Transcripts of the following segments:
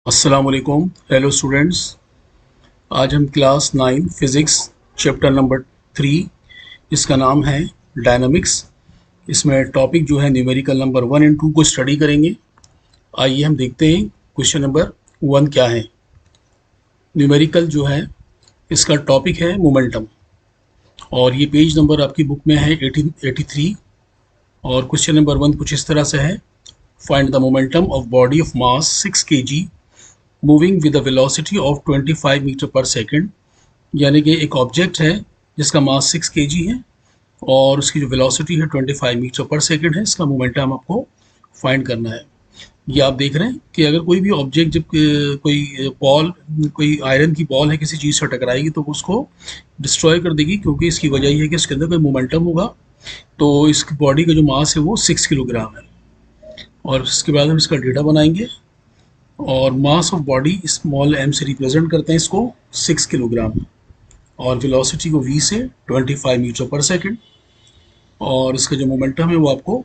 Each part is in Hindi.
अस्सलाम वालेकुम। हेलो स्टूडेंट्स, आज हम क्लास 9 फिज़िक्स चैप्टर नंबर 3 इसका नाम है डायनामिक्स। इसमें टॉपिक जो है न्यूमेरिकल नंबर 1 एंड 2 को स्टडी करेंगे। आइए हम देखते हैं क्वेश्चन नंबर 1 क्या है। न्यूमेरिकल जो है इसका टॉपिक है मोमेंटम और ये पेज नंबर आपकी बुक में है 1883। और क्वेश्चन नंबर 1 कुछ इस तरह से है, find the momentum of body of mass 6 kg moving with the velocity of 25 metre per second. यानी कि एक ऑब्जेक्ट है जिसका मास 6 kg है और उसकी जो वेलोसिटी है 25 मीटर पर सेकेंड है। इसका मोमेंटम आपको फाइंड करना है। ये आप देख रहे हैं कि अगर कोई भी ऑब्जेक्ट जब कोई बॉल, कोई आयरन की बॉल है किसी चीज़ से टकराएगी तो उसको डिस्ट्रॉय कर देगी, क्योंकि इसकी वजह ये है कि इसके अंदर कोई मोमेंटम होगा। तो इस बॉडी का जो मास है वो 6 किलोग्राम है। और इसके बाद हम इसका डेटा बनाएंगे और मास ऑफ बॉडी स्मॉल m से रिप्रेजेंट करते हैं इसको 6 किलोग्राम और वेलोसिटी को v से 25 मीटर पर सेकंड। और इसका जो मोमेंटम है वो आपको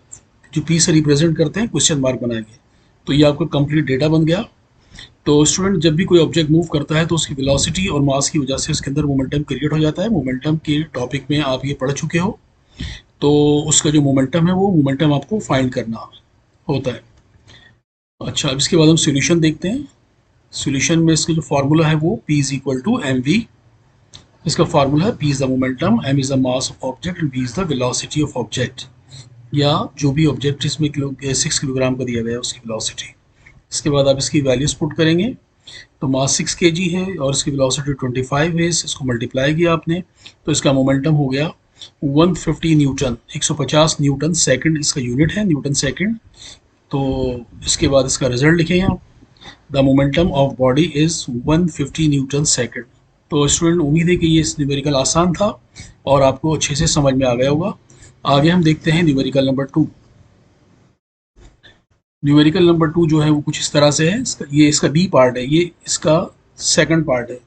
जो p से रिप्रेजेंट करते हैं क्वेश्चन मार्क बनाएंगे। तो ये आपका कंप्लीट डेटा बन गया। तो स्टूडेंट, जब भी कोई ऑब्जेक्ट मूव करता है तो उसकी वेलोसिटी और मास की वजह से उसके अंदर मोमेंटम क्रिएट हो जाता है। मोमेंटम के टॉपिक में आप ये पढ़ चुके हो। तो उसका जो मोमेंटम है वो मोमेंटम आपको फाइंड करना होता है। अच्छा, अब इसके बाद हम सॉल्यूशन देखते हैं। सॉल्यूशन में इसका जो फार्मूला है वो P is equal to mv। इसका फार्मूला है P is the momentum, m is the mass of object and v is the velocity of object, या जो भी ऑब्जेक्ट इसमें 6 किलोग्राम का दिया गया है उसकी वेलोसिटी। इसके बाद आप इसकी वैल्यूज पुट करेंगे। तो मास 6 kg है और इसकी वेलोसिटी 25 है। इसको मल्टीप्लाई किया आपने तो इसका मोमेंटम हो गया 150 न्यूटन, 150 न्यूटन सेकंड इसका यूनिट है, न्यूटन सेकंड। तो इसके बाद इसका रिजल्ट लिखेंगे आप, the momentum of body is 150 Newton second. तो स्टूडेंट, उम्मीद है कि ये न्यूमेरिकल आसान था और आपको अच्छे से समझ में आ गया होगा। आगे हम देखते हैं न्यूमेरिकल नंबर 2। न्यूमेरिकल नंबर 2 जो है वो कुछ इस तरह से है। ये इसका डी पार्ट है, ये इसका सेकंड पार्ट है,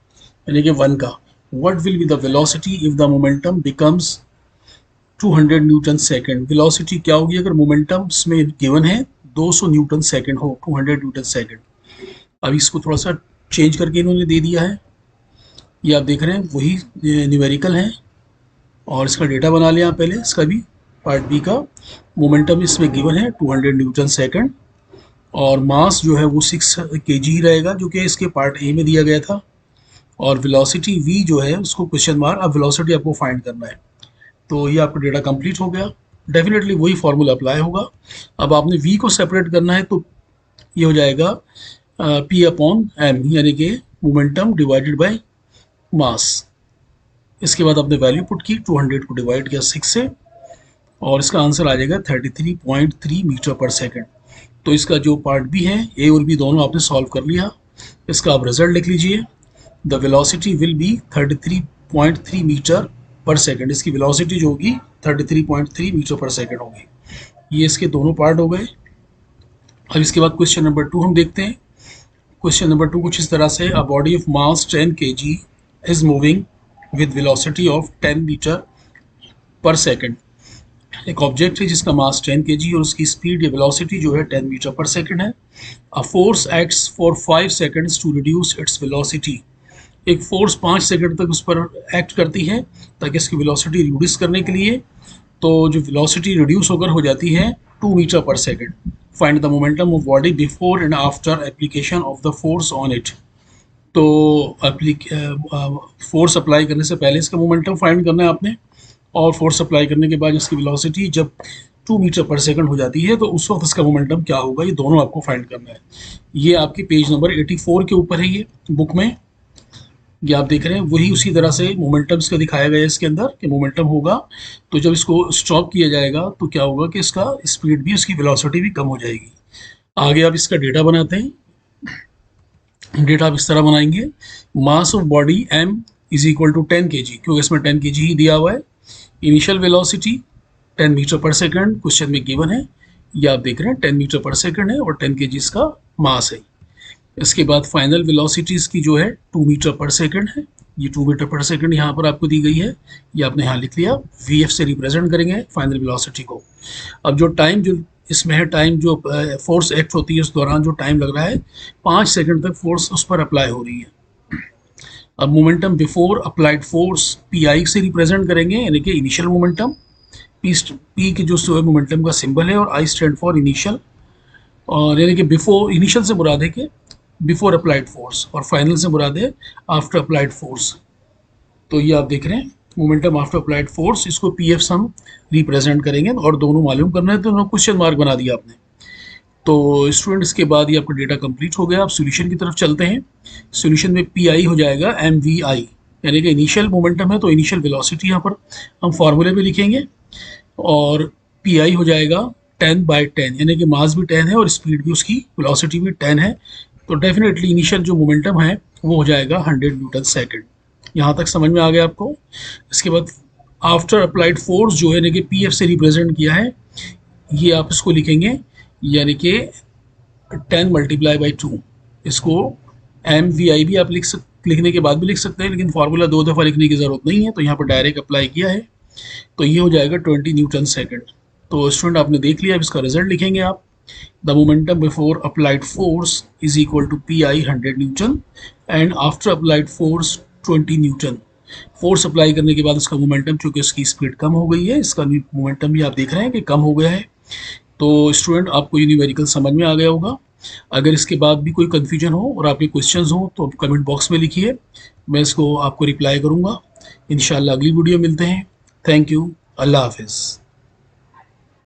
यानी कि 1 का। What will be the velocity if the momentum becomes 200 Newton second. Velocity क्या होगी अगर मोमेंटम इसमें गिवन है 200 न्यूटन सेकंड हो, 200 न्यूटन सेकंड। अब इसको थोड़ा सा चेंज करके इन्होंने दे दिया है। ये आप देख रहे हैं वही न्यूमेरिकल है और इसका डेटा बना लिया पहले। इसका भी पार्ट बी का मोमेंटम इसमें गिवन है 200 न्यूटन सेकंड और मास जो है वो 6 kg ही रहेगा, जो कि इसके पार्ट ए में दिया गया था। और वेलोसिटी v जो है उसको क्वेश्चन मार्क, अब वेलोसिटी आपको फाइंड करना है। तो ये आपका डेटा कंप्लीट हो गया। डेफिनेटली वही फार्मूला अप्लाई होगा। अब आपने v को सेपरेट करना है तो ये हो जाएगा P अपॉन m, यानी कि मोमेंटम डिवाइडेड बाय मास। इसके बाद आपने वैल्यू पुट की, 200 को डिवाइड किया 6 से और इसका आंसर आ जाएगा 33.3 मीटर पर सेकंड। तो इसका जो पार्ट बी है, ए और बी दोनों आपने सॉल्व कर लिया। इसका आप रिजल्ट लिख लीजिए, the velocity will be 33.3 metre per second. इसकी वेलोसिटी जो होगी 33.3 मीटर पर सेकंड होगी। ये इसके दोनों पार्ट हो गए। अब इसके बाद क्वेश्चन नंबर 2 हम देखते हैं। क्वेश्चन नंबर 2 कुछ इस तरह से, a body of mass 10 kg is moving with velocity of 10 metre per second. एक ऑब्जेक्ट है जिसका मास 10 kg और उसकी स्पीड या वेलोसिटी जो है 10 मीटर पर सेकंड है। A force acts for 5 seconds to reduce its velocity. एक फोर्स 5 सेकंड तक उस पर एक्ट करती है ताकि इसकी वेलोसिटी रिड्यूस करने के लिए। तो जो वेलोसिटी रिड्यूस होकर हो जाती है 2 metre per second. Find the momentum of body before and after application of the force on it. तो फोर्स अप्लाई करने से पहले इसका मोमेंटम फाइंड करना है आपने, और फोर्स अप्लाई करने के बाद इसकी वेलोसिटी जब 2 मीटर पर सेकंड हो जाती है तो उस वक्त इसका मोमेंटम क्या होगा, ये दोनों आपको फाइंड करना है। ये आपके पेज नंबर 84 के ऊपर है ये बुक में। ये आप देख रहे हैं वही उसी तरह से मोमेंटम इसका दिखाया गया है इसके अंदर कि मोमेंटम होगा तो जब इसको स्टॉप किया जाएगा तो क्या होगा कि इसका स्पीड भी, उसकी वेलोसिटी भी कम हो जाएगी। आगे आप इसका डेटा बनाते हैं। डेटा आप इस तरह बनाएंगे, mass of body m is equal to 10 kg, क्योंकि इसमें 10 kg ही दिया हुआ है। Initial velocity 10 metre per second question में गिवन है। ये आप देख रहे हैं 10 मीटर पर सेकंड है और 10 kg इसका मास है। इसके बाद फाइनल वेलोसिटी इसकी जो है 2 मीटर पर सेकंड है, ये 2 मीटर पर सेकंड यहाँ पर आपको दी गई है, ये आपने यहाँ लिख लिया। वीएफ से रिप्रेजेंट करेंगे फाइनल वेलोसिटी को। अब जो टाइम जो इसमें है, टाइम जो फोर्स एक्ट होती है उस दौरान जो टाइम लग रहा है, 5 सेकंड तक फोर्स उस पर अप्लाई हो रही है। अब momentum before applied force P I से रिप्रेजेंट करेंगे, यानी कि इनिशियल मोमेंटम। पी की जो मोमेंटम का सिंबल है, और आई स्टैंड फॉर इनिशियल, और यानी कि बिफोर, इनिशियल से मुराद है कि बिफोर अप्लाइड फोर्स, और फाइनल से मुराद है आफ्टर अप्लाइड फोर्स। तो ये आप देख रहे हैं मोमेंटम आफ्टर अप्लाइड फोर्स, इसको पी एफ से हम रिप्रेजेंट करेंगे, और दोनों मालूम करना है, तो दोनों क्वेश्चन मार्क बना दिया आपने। तो स्टूडेंट, इसके बाद ये आपका डेटा कंप्लीट हो गया। आप सॉल्यूशन की तरफ चलते हैं। सॉल्यूशन में पी आई हो जाएगा एम वी आई, यानी कि इनिशियल मोमेंटम है तो इनिशियल वेलोसिटी यहाँ पर हम फार्मूले में लिखेंगे, और पी आई हो जाएगा 10/10, यानी कि मास भी 10 है और स्पीड भी, उसकी वेलोसिटी भी 10 है। तो डेफिनेटली इनिशियल जो मोमेंटम है वो हो जाएगा 100 न्यूटन सेकंड। यहाँ तक समझ में आ गया आपको। इसके बाद आफ्टर अप्लाइड फोर्स जो है, यानी कि पी एफ से रिप्रेजेंट किया है, ये आप इसको लिखेंगे, यानी कि 10 मल्टीप्लाई बाई 2। इसको एम वी आई भी आप लिखने के बाद भी लिख सकते हैं, लेकिन फार्मूला 2 दफ़ा लिखने की ज़रूरत नहीं है, तो यहाँ पर डायरेक्ट अप्लाई किया है, तो ये हो जाएगा 20 न्यूटन सेकंड। तो स्टूडेंट, आपने देख लिया। अब इसका रिजल्ट लिखेंगे आप। The momentum before applied force is equal to P I 100 newton and after applied force 20 newton. Force apply करने के बाद इसका मोमेंटम, चूँकि इसकी स्पीड कम हो गई है, इसका मोमेंटम भी आप देख रहे हैं कि कम हो गया है। तो स्टूडेंट, आपको ये न्यूमेरिकल समझ में आ गया होगा। अगर इसके बाद भी कोई कन्फ्यूजन हो और आपके क्वेश्चंस हो तो कमेंट बॉक्स में लिखिए, मैं इसको आपको रिप्लाई करूँगा। इंशाल्लाह अगली वीडियो मिलते हैं। Thank you. अल्लाह हाफिज़।